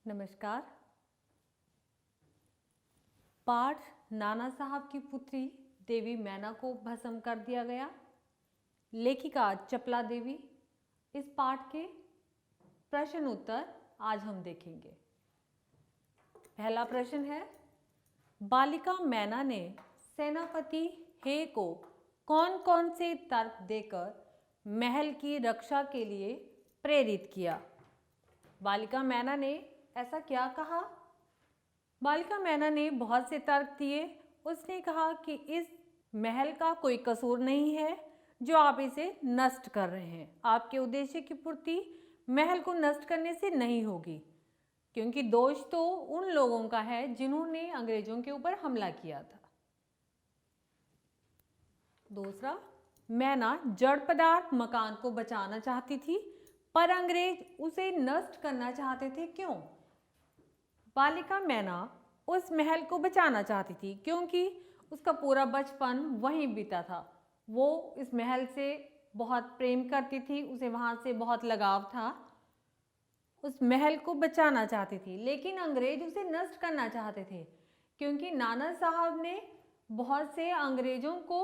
नमस्कार। पाठ नाना साहब की पुत्री देवी मैना को भस्म कर दिया गया। लेखिका चपला देवी। इस पाठ के प्रश्न उत्तर आज हम देखेंगे। पहला प्रश्न है, बालिका मैना ने सेनापति हे को कौन कौन से तर्क देकर महल की रक्षा के लिए प्रेरित किया? बालिका मैना ने ऐसा क्या कहा? बालिका मैना ने बहुत से तर्क दिए। उसने कहा कि इस महल का कोई कसूर नहीं है जो आप इसे नष्ट कर रहे हैं। आपके उद्देश्य की पूर्ति महल को नष्ट करने से नहीं होगी, क्योंकि दोष तो उन लोगों का है जिन्होंने अंग्रेजों के ऊपर हमला किया था। दूसरा, मैना जड़ पदार्थ मकान को बचाना चाहती थी, पर अंग्रेज उसे नष्ट करना चाहते थे। क्यों? बालिका मैना उस महल को बचाना चाहती थी क्योंकि उसका पूरा बचपन वहीं बीता था। वो इस महल से बहुत प्रेम करती थी, उसे वहाँ से बहुत लगाव था। उस महल को बचाना चाहती थी, लेकिन अंग्रेज उसे नष्ट करना चाहते थे क्योंकि नाना साहब ने बहुत से अंग्रेजों को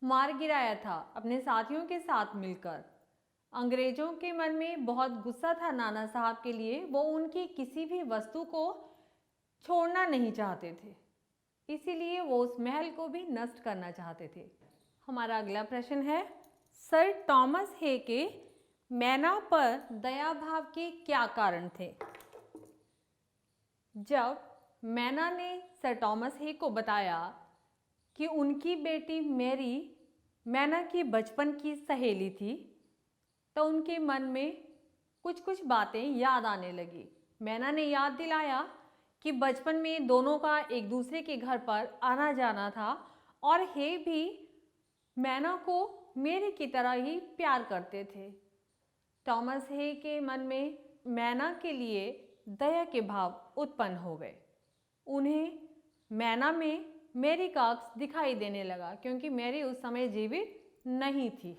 मार गिराया था अपने साथियों के साथ मिलकर। अंग्रेजों के मन में बहुत गुस्सा था नाना साहब के लिए। वो उनकी किसी भी वस्तु को छोड़ना नहीं चाहते थे, इसीलिए वो उस महल को भी नष्ट करना चाहते थे। हमारा अगला प्रश्न है, सर थॉमस हे के मैना पर दया भाव के क्या कारण थे? जब मैना ने सर थॉमस हे को बताया कि उनकी बेटी मैरी मैना की बचपन की सहेली थी, तो उनके मन में कुछ कुछ बातें याद आने लगी। मैना ने याद दिलाया कि बचपन में दोनों का एक दूसरे के घर पर आना जाना था और हे भी मैना को मेरी की तरह ही प्यार करते थे। थॉमस हे के मन में मैना के लिए दया के भाव उत्पन्न हो गए। उन्हें मैना में मैरी का अक्स दिखाई देने लगा, क्योंकि मैरी उस समय जीवित नहीं थी।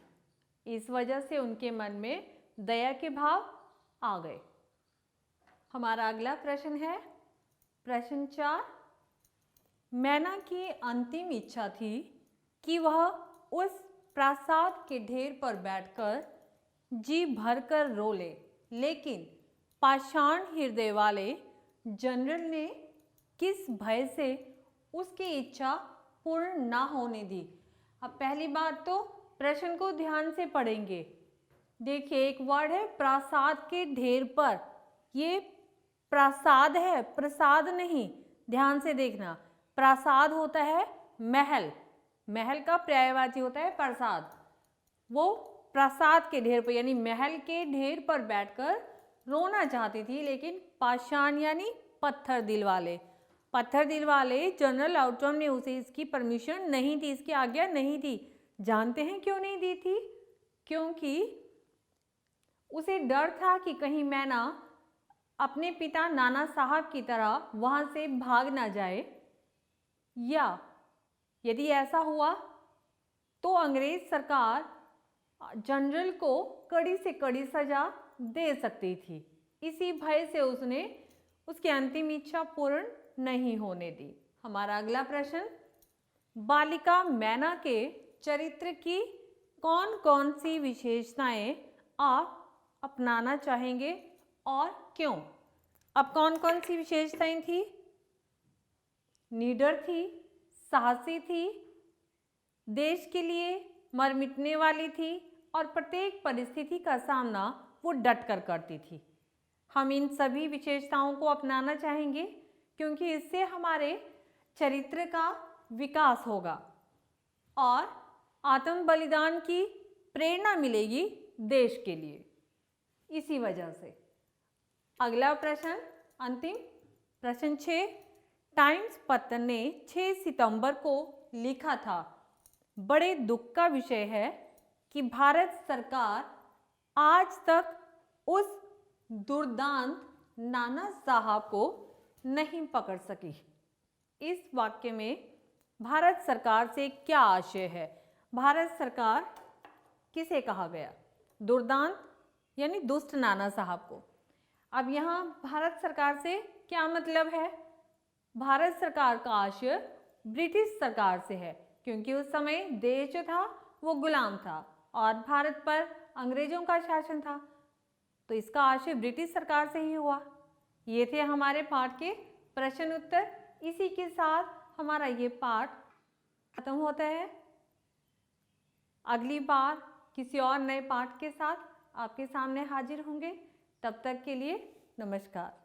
इस वजह से उनके मन में दया के भाव आ गए। हमारा अगला प्रश्न है, प्रश्न 4, मैना की अंतिम इच्छा थी कि वह उस प्रासाद के ढेर पर बैठकर जी भरकर रो ले, लेकिन पाषाण हृदय वाले जनरल ने किस भय से उसकी इच्छा पूर्ण ना होने दी? अब पहली बात तो प्रश्न को ध्यान से पढ़ेंगे। देखिए, एक वर्ड है प्रासाद के ढेर पर। ये प्रासाद है, प्रसाद नहीं। ध्यान से देखना, प्रासाद होता है महल, महल का पर्यायवाची होता है प्रासाद। वो प्रासाद के ढेर पर यानी महल के ढेर पर बैठकर रोना चाहती थी, लेकिन पाषाण यानी पत्थर दिल वाले जनरल आउटरम ने उसे इसकी परमिशन नहीं दी, इसकी आज्ञा नहीं दी। जानते हैं क्यों नहीं दी थी? क्योंकि उसे डर था कि कहीं मैना अपने पिता नाना साहब की तरह वहां से भाग ना जाए, या यदि ऐसा हुआ तो अंग्रेज सरकार जनरल को कड़ी से कड़ी सजा दे सकती थी। इसी भय से उसने उसकी अंतिम इच्छा पूर्ण नहीं होने दी। हमारा अगला प्रश्न, बालिका मैना के चरित्र की कौन कौन सी विशेषताएं आप अपनाना चाहेंगे और क्यों? अब कौन कौन सी विशेषताएं थी? निडर थी, साहसी थी, देश के लिए मर मिटने वाली थी और प्रत्येक परिस्थिति का सामना वो डट कर करती थी। हम इन सभी विशेषताओं को अपनाना चाहेंगे क्योंकि इससे हमारे चरित्र का विकास होगा और आत्म बलिदान की प्रेरणा मिलेगी देश के लिए। इसी वजह से अगला प्रश्न, अंतिम प्रश्न 6, टाइम्स पत्र ने 6 सितंबर को लिखा था, बड़े दुख का विषय है कि भारत सरकार आज तक उस दुर्दांत नाना साहब को नहीं पकड़ सकी। इस वाक्य में भारत सरकार से क्या आशय है? भारत सरकार किसे कहा गया? दुर्दांत यानी दुष्ट नाना साहब को। अब यहाँ भारत सरकार से क्या मतलब है? भारत सरकार का आशय ब्रिटिश सरकार से है, क्योंकि उस समय देश जो था वो गुलाम था और भारत पर अंग्रेजों का शासन था, तो इसका आशय ब्रिटिश सरकार से ही हुआ। ये थे हमारे पाठ के प्रश्न उत्तर। इसी के साथ हमारा ये पाठ खत्म होता है। अगली बार किसी और नए पाठ के साथ आपके सामने हाजिर होंगे। तब तक के लिए नमस्कार।